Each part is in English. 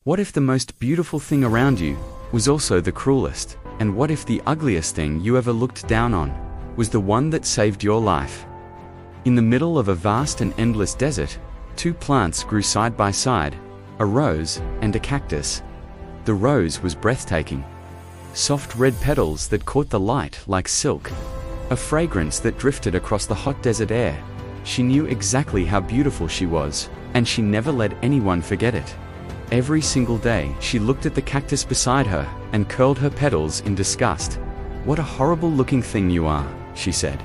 What if the most beautiful thing around you was also the cruelest? And what if the ugliest thing you ever looked down on was the one that saved your life? In the middle of a vast and endless desert, two plants grew side by side, a rose and a cactus. The rose was breathtaking. Soft red petals that caught the light like silk. A fragrance that drifted across the hot desert air. She knew exactly how beautiful she was, and she never let anyone forget it. Every single day, she looked at the cactus beside her and curled her petals in disgust. "What a horrible-looking thing you are," she said.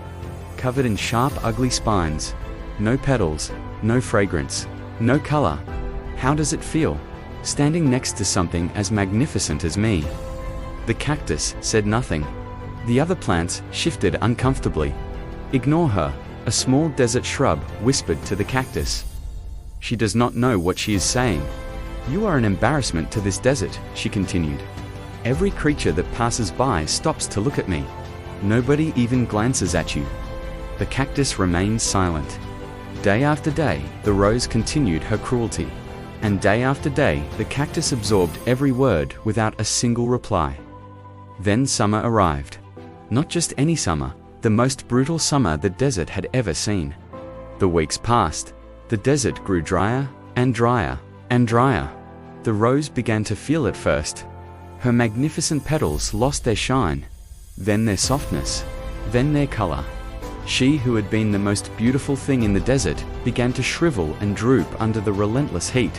"Covered in sharp, ugly spines. No petals, no fragrance, no color. How does it feel, standing next to something as magnificent as me?" The cactus said nothing. The other plants shifted uncomfortably. "Ignore her," a small desert shrub whispered to the cactus. "She does not know what she is saying. You are an embarrassment to this desert," she continued. "Every creature that passes by stops to look at me. Nobody even glances at you." The cactus remained silent. Day after day, the rose continued her cruelty. And day after day, the cactus absorbed every word without a single reply. Then summer arrived. Not just any summer, the most brutal summer the desert had ever seen. The weeks passed. The desert grew drier and drier and drier. The rose began to feel it first. Her magnificent petals lost their shine, then their softness, then their color. She who had been the most beautiful thing in the desert began to shrivel and droop under the relentless heat.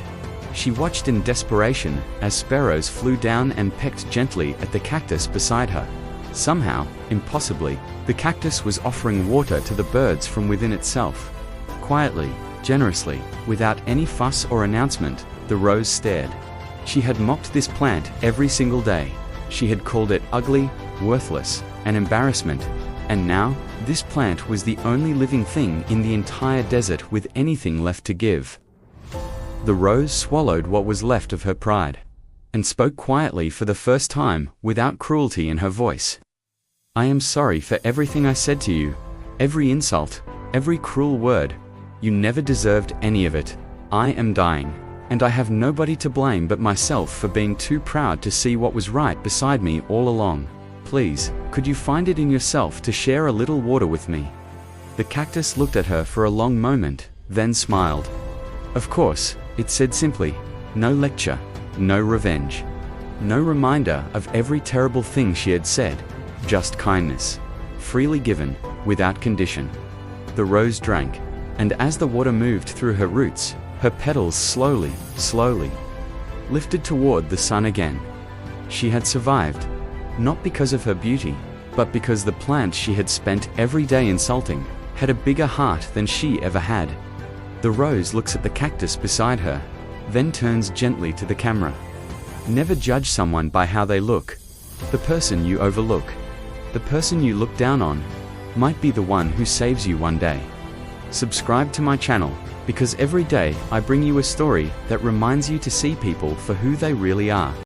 She watched in desperation as sparrows flew down and pecked gently at the cactus beside her. Somehow, impossibly, the cactus was offering water to the birds from within itself. Quietly, generously, without any fuss or announcement, the rose stared. She had mocked this plant every single day. She had called it ugly, worthless, an embarrassment. And now, this plant was the only living thing in the entire desert with anything left to give. The rose swallowed what was left of her pride, and spoke quietly for the first time, without cruelty in her voice. "I am sorry for everything I said to you, every insult, every cruel word. You never deserved any of it. I am dying, and I have nobody to blame but myself for being too proud to see what was right beside me all along. Please, could you find it in yourself to share a little water with me?" The cactus looked at her for a long moment, then smiled. "Of course," it said simply. No lecture, no revenge, no reminder of every terrible thing she had said, just kindness, freely given, without condition. The rose drank, and as the water moved through her roots, her petals slowly, slowly lifted toward the sun again. She had survived, not because of her beauty, but because the plant she had spent every day insulting had a bigger heart than she ever had. The rose looks at the cactus beside her, then turns gently to the camera. Never judge someone by how they look. The person you overlook, the person you look down on, might be the one who saves you one day. Subscribe to my channel, because every day I bring you a story that reminds you to see people for who they really are.